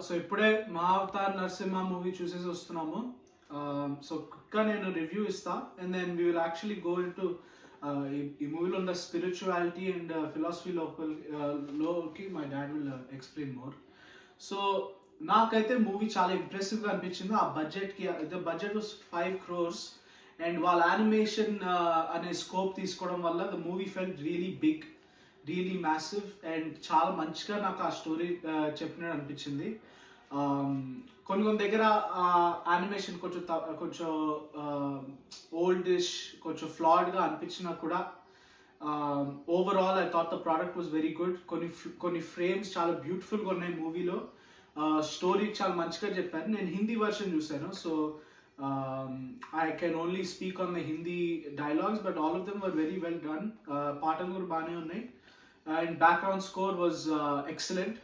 So ఇప్పుడే మా Avatar Narasimha movie చూసేసి వస్తున్నాము. సో క్విక్గా నేను రివ్యూ ఇస్తా and then we will actually go into ఈ మూవీలో ఉన్న స్పిరిచువాలిటీ అండ్ ఫిలాసఫీ లోకి my dad will explain more. So నాకైతే మూవీ చాలా ఇంప్రెసివ్గా అనిపించింది. ఆ బడ్జెట్కి the budget was 5 crores and వాళ్ళ యానిమేషన్ అనే స్కోప్ తీసుకోవడం వల్ల the movie felt really big, really massive and చాలా మంచిగా నాకు ఆ స్టోరీ చెప్పినట్టు అనిపించింది. కొన్ని కొన్ని దగ్గర యానిమేషన్ కొంచెం ఓల్డిష్, కొంచెం ఫ్లాడ్గా అనిపించినా కూడా overall I thought the product was very good. కొన్ని ఫ్రేమ్స్ చాలా బ్యూటిఫుల్గా ఉన్నాయి మూవీలో. స్టోరీ చాలా మంచిగా చెప్పారు. నేను హిందీ వర్షన్ చూశాను, so I can only speak on the Hindi dialogues, but all of them were very well done. పాటలు కూడా బాగానే ఉన్నాయి and background score was excellent.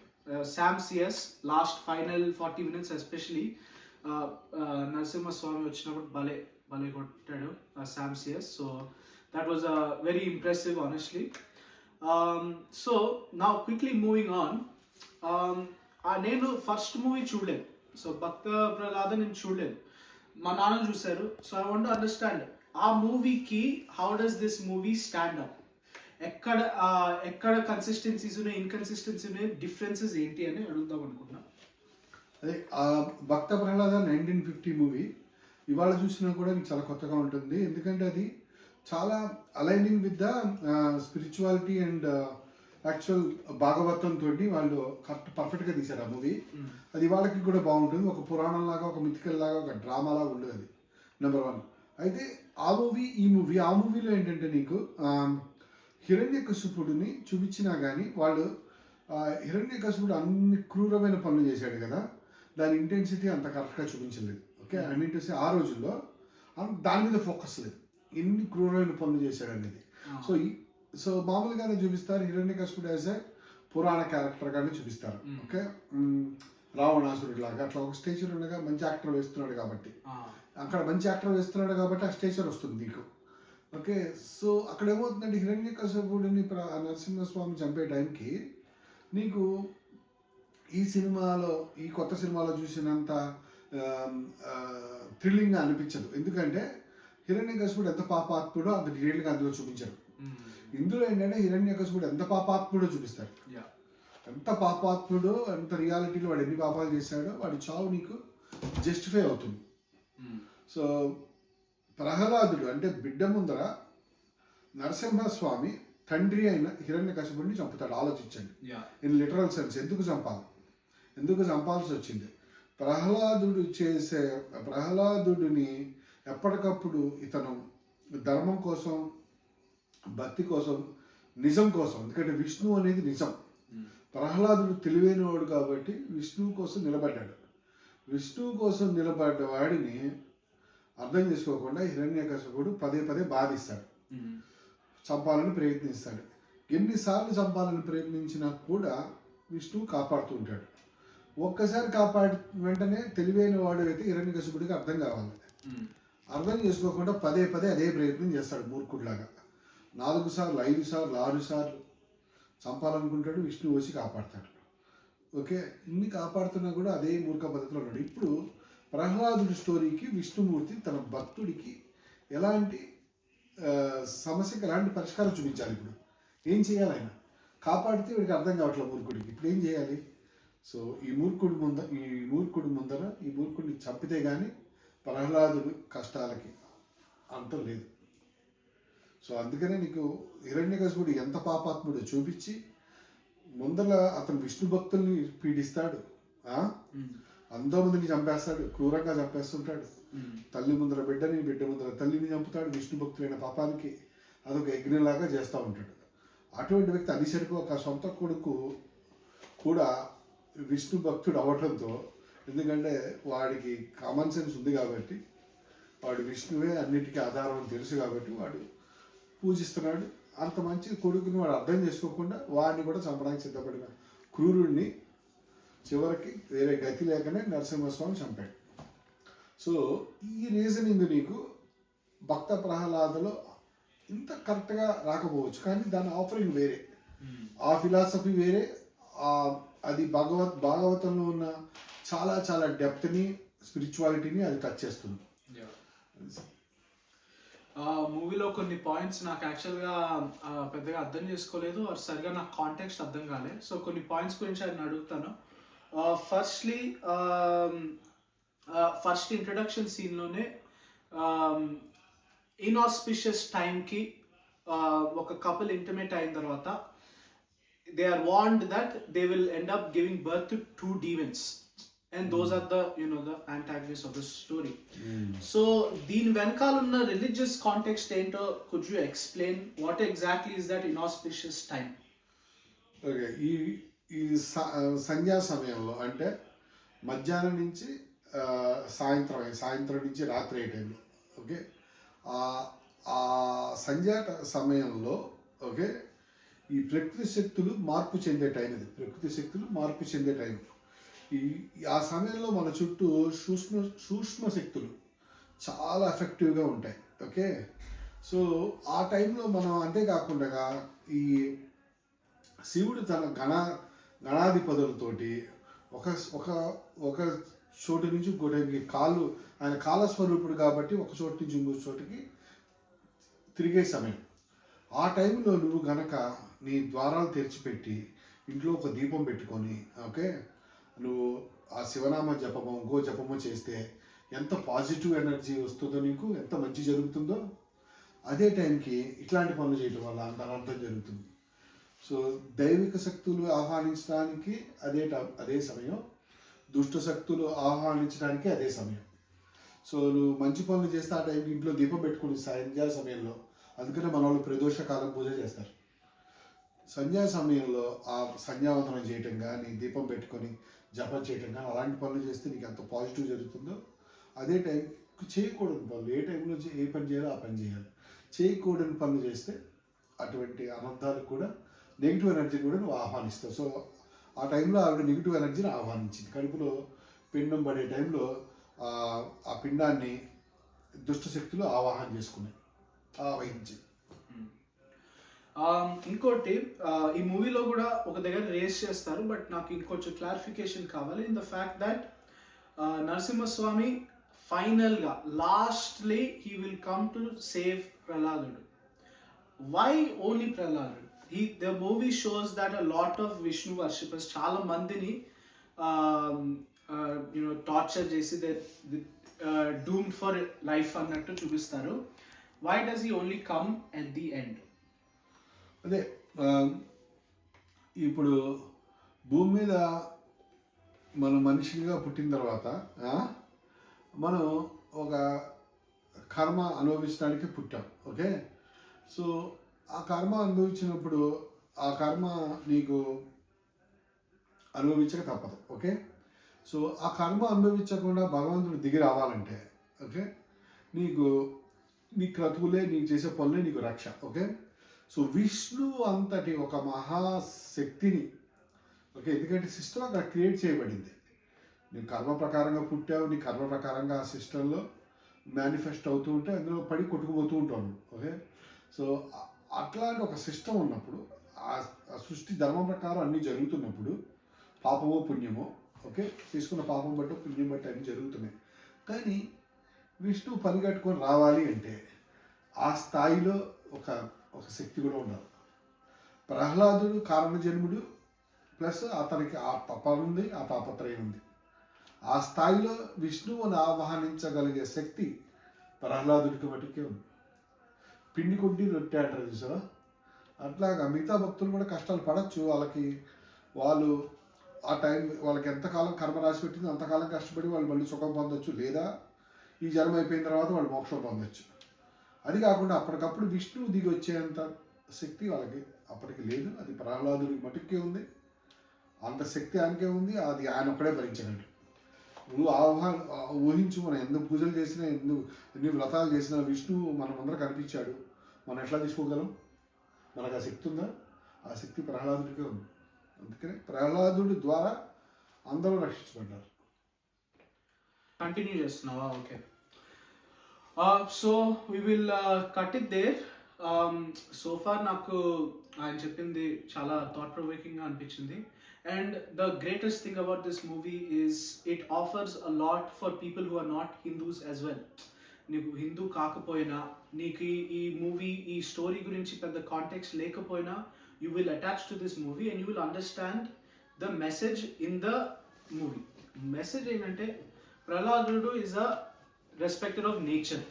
Sam CS last final 40 minutes especially Narasimha Swamy వచ్చినప్పుడు భలే కొట్టాడు Sam CS, so that was very impressive honestly. So now quickly moving on, నేను first movie చూడలేదు, so భక్త ప్రహ్లాద నేను చూడలేదు, మా నాన్న చూశారు. So I want to understand ఆ మూవీకి how does this movie stand up, ఎక్కడ కన్సిస్టెన్సీస్ ఉన్నాయి, ఇన్కన్సిస్టెన్సీ ఉన్నాయి, డిఫరెన్సెస్ ఏంటి అని అడుగుదాం అనుకున్నా. అదే భక్త ప్రహ్లాద 1950 మూవీ ఇవాళ చూసినా కూడా మీకు చాలా కొత్తగా ఉంటుంది. ఎందుకంటే అది చాలా aligning with the spirituality and actual Bhagavatam తోటి వాళ్ళు పర్ఫెక్ట్గా తీశారు ఆ మూవీ. అది వాళ్ళకి కూడా బాగుంటుంది. ఒక పురాణం లాగా, ఒక మిథికల్ లాగా, ఒక డ్రామా లాగా ఉండదు అది నెంబర్ 1. అయితే ఆ మూవీలో ఏంటంటే నీకు హిరణ్యకశిపుడిని చూపించినా కానీ వాళ్ళు హిరణ్యకశిపుడు అన్ని క్రూరమైన పనులు చేశాడు కదా, దాని ఇంటెన్సిటీ అంత కరెక్ట్గా చూపించలేదు. Okay, I mean to say ఆ రోజుల్లో దాని మీద ఫోకస్ లేదు, ఎన్ని క్రూరమైన పనులు చేశాడు అనేది. సో మామూలుగానే చూపిస్తారు హిరణ్యకశిపుడు యాజ్ ఏ పురాణ క్యారెక్టర్గానే చూపిస్తారు. ఓకే, రావణాసురుడు లాగా అట్లా ఒక స్టేచర్ ఉండగా మంచి యాక్టర్ వేస్తున్నాడు కాబట్టి, అక్కడ మంచి యాక్టర్ వేస్తున్నాడు కాబట్టి ఆ స్టేచర్ వస్తుంది నీకు. ఓకే, సో అక్కడ ఏమవుతుందంటే హిరణ్యకశిపుడిని నరసింహస్వామి చంపే టైంకి నీకు ఈ కొత్త సినిమాలో చూసినంత థ్రిల్లింగ్గా అనిపించదు. ఎందుకంటే హిరణ్యకశిపుడు ఎంత పాపాత్ముడో అంత డీటెయిల్గా అందులో చూపించారు. ఇందులో ఏంటంటే హిరణ్యకశిపుడు ఎంత పాపాత్ముడో చూపిస్తారు. ఎంత పాపాత్ముడో, ఎంత రియాలిటీలో వాడు ఎన్ని పాపాలు చేశాడో వాడి చావు నీకు జస్టిఫై అవుతుంది. సో ప్రహ్లాదుడు అంటే బిడ్డ ముందర నరసింహస్వామి తండ్రి అయిన హిరణ్యకశిపుడిని చంపుతాడు. ఆలోచించండి ఇన్ లిటరల్ సెన్స్ ఎందుకు చంపాల్సి వచ్చింది. ప్రహ్లాదుడిని ఎప్పటికప్పుడు ఇతను ధర్మం కోసం, భక్తి కోసం, నిజం కోసం, ఎందుకంటే విష్ణు అనేది నిజం. ప్రహ్లాదుడు తెలివైనవాడు కాబట్టి విష్ణువు కోసం నిలబడ్డాడు. విష్ణువు కోసం నిలబడ్డ వాడిని అర్థం చేసుకోకుండా హిరణ్యకశిపుడు పదే బాధిస్తాడు, చంపాలని ప్రయత్నిస్తాడు. ఎన్నిసార్లు చంపాలని ప్రయత్నించినా కూడా విష్ణువు కాపాడుతూ ఉంటాడు. ఒక్కసారి వెంటనే తెలివైన వాడు అయితే హిరణ్యకశిపుడికి అర్థం కావాలి. అర్థం చేసుకోకుండా పదే అదే ప్రయత్నం చేస్తాడు మూర్ఖుడిలాగా. 4 సార్లు, 5 సార్లు, 6 సార్లు చంపాలనుకుంటాడు. విష్ణువు వచ్చి కాపాడుతాడు. ఓకే, ఇన్ని కాపాడుతున్నా కూడా అదే మూర్ఖ పద్ధతిలో ఉన్నాడు. ఇప్పుడు ప్రహ్లాదుడి స్టోరీకి విష్ణుమూర్తి తన భక్తుడికి ఎలాంటి సమస్యకి ఎలాంటి పరిష్కారం చూపించాలి. ఇప్పుడు ఏం చేయాలి, ఆయన కాపాడితే వీడికి అర్థం కావట్లేదు మూర్ఖుడికి. ఇప్పుడు ఏం చేయాలి? సో ఈ మూర్ఖుడిని చంపితే కానీ ప్రహ్లాదుడు కష్టాలకి అంతం లేదు. సో అందుకనే నీకు హిరణ్యకశిపుడు ఎంత పాపాత్ముడో చూపించి ముందర అతను విష్ణు భక్తుల్ని పీడిస్తాడు, మందిని చంపేస్తాడు, క్రూరంగా చంపేస్తుంటాడు. తల్లి ముందర బిడ్డని, బిడ్డ ముందర తల్లిని చంపుతాడు. విష్ణు భక్తులైన పాపానికి అదొక యజ్ఞంలాగా చేస్తూ ఉంటాడు. అటువంటి వ్యక్తి అనిసరికి ఒక సొంత కొడుకు కూడా విష్ణు భక్తుడు అవ్వటంతో, ఎందుకంటే వాడికి కామన్ సెన్స్ ఉంది కాబట్టి, వాడు విష్ణువే అన్నిటికీ ఆధారం అని తెలుసు కాబట్టి వాడు పూజిస్తున్నాడు. అంత మంచి కొడుకుని వాడు అర్థం చేసుకోకుండా వాడిని కూడా చంపడానికి సిద్ధపడిన క్రూరుణ్ణి చివరికి వేరే గతి లేకనే నరసింహస్వామి చంపాడు. సో ఈ రీజనింగ్ నీకు భక్త ప్రహ్లాదలో ఇంత కరెక్ట్గా రాకపోవచ్చు, కానీ దాని ఆఫరింగ్ వేరే, ఆ ఫిలాసఫీ వేరే, ఆ అది భాగవతంలో ఉన్న చాలా చాలా డెప్త్ని స్పిరిచువాలిటీని అది టచ్ చేస్తుంది. మూవీలో కొన్ని పాయింట్స్ నాకు యాక్చువల్గా పెద్దగా అర్థం చేసుకోలేదు, సరిగా నాకు కాంటెక్స్ట్ అర్థం కాలేదు. సో కొన్ని పాయింట్స్ గురించి ఆయన అడుగుతాను. ఫస్ట్ ఇంట్రడక్షన్ సీన్లోనే ఇన్ఆస్పిషియస్ టైంకి ఒక కపుల్ ఇంటిమేట్ అయిన తర్వాత they are warned that they will end up giving birth to 2 demons, and those are the the antagonists of the story. So దీని వెనకాల ఉన్న రిలీజియస్ కాంటెక్స్ట్ ఏంటో could you explain what exactly is that inauspicious time? Okay, ఈ సంధ్యా సమయంలో అంటే మధ్యాహ్నం నుంచి సాయంత్రం నుంచి రాత్రి అయ్యే టైంలో, ఓకే, ఆ సంధ్యా సమయంలో, ఓకే, ఈ ప్రకృతి శక్తులు మార్పు చెందే టైం. ఇది ప్రకృతి శక్తులు మార్పు చెందే టైం. ఆ సమయంలో మన చుట్టూ సూక్ష్మ శక్తులు చాలా ఎఫెక్టివ్గా ఉంటాయి. ఓకే, సో ఆ టైంలో మనం అంతేకాకుండా ఈ శివుడు తన గణాధిపతులతోటి ఒక ఒక ఒక చోటు నుంచి ఇంకోటి ఆయన కాలస్వరూపుడు కాబట్టి ఒక చోటు నుంచి ఇంకో చోటుకి తిరిగే సమయం. ఆ టైంలో నువ్వు గనక నీ ద్వారాలు తెరిచిపెట్టి ఇంట్లో ఒక దీపం పెట్టుకొని, ఓకే, నువ్వు ఆ శివనామ జపమో ఇంకో జపమో చేస్తే ఎంత పాజిటివ్ ఎనర్జీ వస్తుందో, నీకు ఎంత మంచి జరుగుతుందో, అదే టైంకి ఇట్లాంటి పనులు చేయడం వల్ల అర్థం జరుగుతుంది. సో దైవిక శక్తులు ఆహ్వానించడానికి అదే సమయం, దుష్ట శక్తులు ఆహ్వానించడానికి అదే సమయం. సో నువ్వు మంచి పనులు చేస్తే ఆ టైంకి ఇంట్లో దీపం పెట్టుకుని సంధ్యా సమయంలో, అందుకనే మన వాళ్ళు ప్రదోషకాలం పూజ చేస్తారు. సంధ్యా సమయంలో ఆ సంధ్యావందనం చేయటం కానీ, దీపం పెట్టుకొని జపం చేయటం కానీ, అలాంటి పనులు చేస్తే నీకు ఎంత పాజిటివ్ జరుగుతుందో, అదే టైంకి చేయకూడని పనులు, ఏ టైంలో ఏ పని చేయాలో ఆ పని చేయాలి. చేయకూడని పనులు చేస్తే అటువంటి అనర్థాలకు కూడా, నెగిటివ్ ఎనర్జీ కూడా నువ్వు ఆహ్వానిస్తావు. సో ఆ టైంలో ఆవిడ నెగిటివ్ ఎనర్జీని ఆహ్వానించింది. కడుపులో పిండం పడే టైంలో ఆ పిండాన్ని దుష్టశక్తులు ఆవహించి. ఇంకోటి, ఈ మూవీలో కూడా ఒక దగ్గర రేస్ చేస్తారు, బట్ నాకు ఇంకొంచెం క్లారిఫికేషన్ కావాలి. In the fact that Narasimhaswamy ఫైనల్గా lastly he will come to save ప్రహ్లాదుడు. వై ఓన్లీ ప్రహ్లాదుడు? The movie shows that a lot of Vishnu worshippers చాలా మందిని టార్చర్ చేసి doomed for life అన్నట్టు చూపిస్తారు. Why does he only come at the end? అదే ఇప్పుడు భూమి మీద మనం మనిషిగా పుట్టిన తర్వాత మనం ఒక కర్మ అనుభవించడానికి పుట్టాం. ఓకే, సో ఆ కర్మ అనుభవించినప్పుడు ఆ కర్మ నీకు అనుభవించక తప్పదు. ఓకే, సో ఆ కర్మ అనుభవించకుండా భగవంతుడు దిగి రావాలంటే, ఓకే, నీ క్రతువులే, నీకు చేసే పనులే నీకు రక్ష. ఓకే, సో విష్ణు అంతటి ఒక మహాశక్తిని, ఓకే, ఎందుకంటే సిస్టమ్ అక్కడ క్రియేట్ చేయబడింది. నీ కర్మ ప్రకారంగా పుట్టావు, నీ కర్మ ప్రకారంగా ఆ సిస్టంలో మేనిఫెస్ట్ అవుతూ ఉంటే అందులో పడి కొట్టుకుపోతూ ఉంటాను. ఓకే, సో అట్లాంటి ఒక సిస్టమ్ ఉన్నప్పుడు, ఆ సృష్టి ధర్మం ప్రకారం అన్నీ జరుగుతున్నప్పుడు, పాపమో పుణ్యమో, ఓకే, తీసుకున్న పాపం బట్టి పుణ్యం బట్టి అన్నీ జరుగుతున్నాయి. కానీ విష్ణువు పరిగెట్టుకొని రావాలి అంటే ఆ స్థాయిలో ఒక శక్తి కూడా ఉండాలి. ప్రహ్లాదుడు కారణజన్ముడు, ప్లస్ అతనికి ఆ తపన ఉంది, ఆ తాపత్రయం ఉంది. ఆ స్థాయిలో విష్ణువుని ఆహ్వానించగలిగే శక్తి ప్రహ్లాదుడికి మటుకే ఉంది. పిండి కొట్టి రొట్టె అంటారు చూసారా, అట్లాగా మిగతా భక్తులు కూడా కష్టాలు పడవచ్చు. వాళ్ళు ఆ టైం వాళ్ళకి ఎంతకాలం కర్మ రాసి పెట్టిందో అంతకాలం కష్టపడి వాళ్ళు మళ్ళీ సుఖం పొందొచ్చు, లేదా ఈ జన్మ అయిపోయిన తర్వాత వాళ్ళు మోక్షం పొందొచ్చు. అది కాకుండా అప్పటికప్పుడు విష్ణువు దిగి వచ్చేంత శక్తి వాళ్ళకి అప్పటికి లేదు. అది ప్రహ్లాదుడికి మటుకే ఉంది, అంత శక్తి ఆయనకే ఉంది. అది ఆయన ఒక్కడే భరించగలడు. నువ్వు ఊహించు, మనం ఎందుకు పూజలు చేసినా, ఎన్ని వ్రతాలు చేసినా విష్ణువు మనమందరం కనిపించాడు, మనం ఎట్లా తీసుకోగలం? మనకు ఆ శక్తి ఉందా? ఆ శక్తి ప్రహ్లాదుడికే ఉంది. అందుకనే ప్రహ్లాదుడి ద్వారా అందరూ రక్షించబడ్డారు. కంటిన్యూ చేస్తున్నావా? Okay, so we will cut it there. So far నాకు ఆయన చెప్పింది చాలా థాట్ ప్రొవోకింగ్గా అనిపించింది. And the greatest thing about this movie is it offers a lot for people who are not Hindus as well. నీకు హిందూ కాకపోయినా, నీకు ఈ మూవీ ఈ స్టోరీ గురించి పెద్ద కాంటెక్స్ట్ లేకపోయినా, you will attach to this movie and you will understand the message in the movie. Message ఏంటంటే ప్రహ్లాదుడు is a respecter of nature.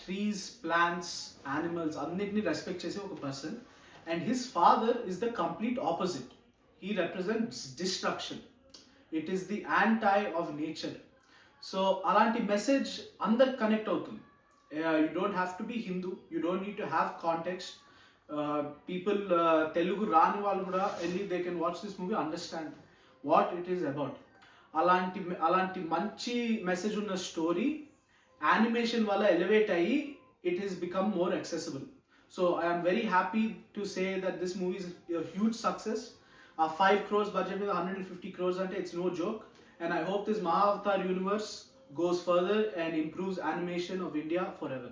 Trees, plants, animals అన్నిటిని రెస్పెక్ట్ చేసే ఒక person. And his father is the complete opposite. He represents destruction. It is the anti of nature. So అలాంటి message అందరికి connect అవుతుంది. You don't have to be Hindu. You don't need to have context. People Telugu రాని వాళ్ళు కూడా వెళ్ళి they can watch this movie, understand what it is about. అలాంటి మంచి message ఉన్న స్టోరీ యానిమేషన్ వల్ల ఎలివేట్ అయ్యి it has become more accessible. So I am very happy to say that this movie is a huge success. A 5 crores budget with 150 crores ante it's no joke, and I hope this Mahavatar universe goes further and improves animation of India forever.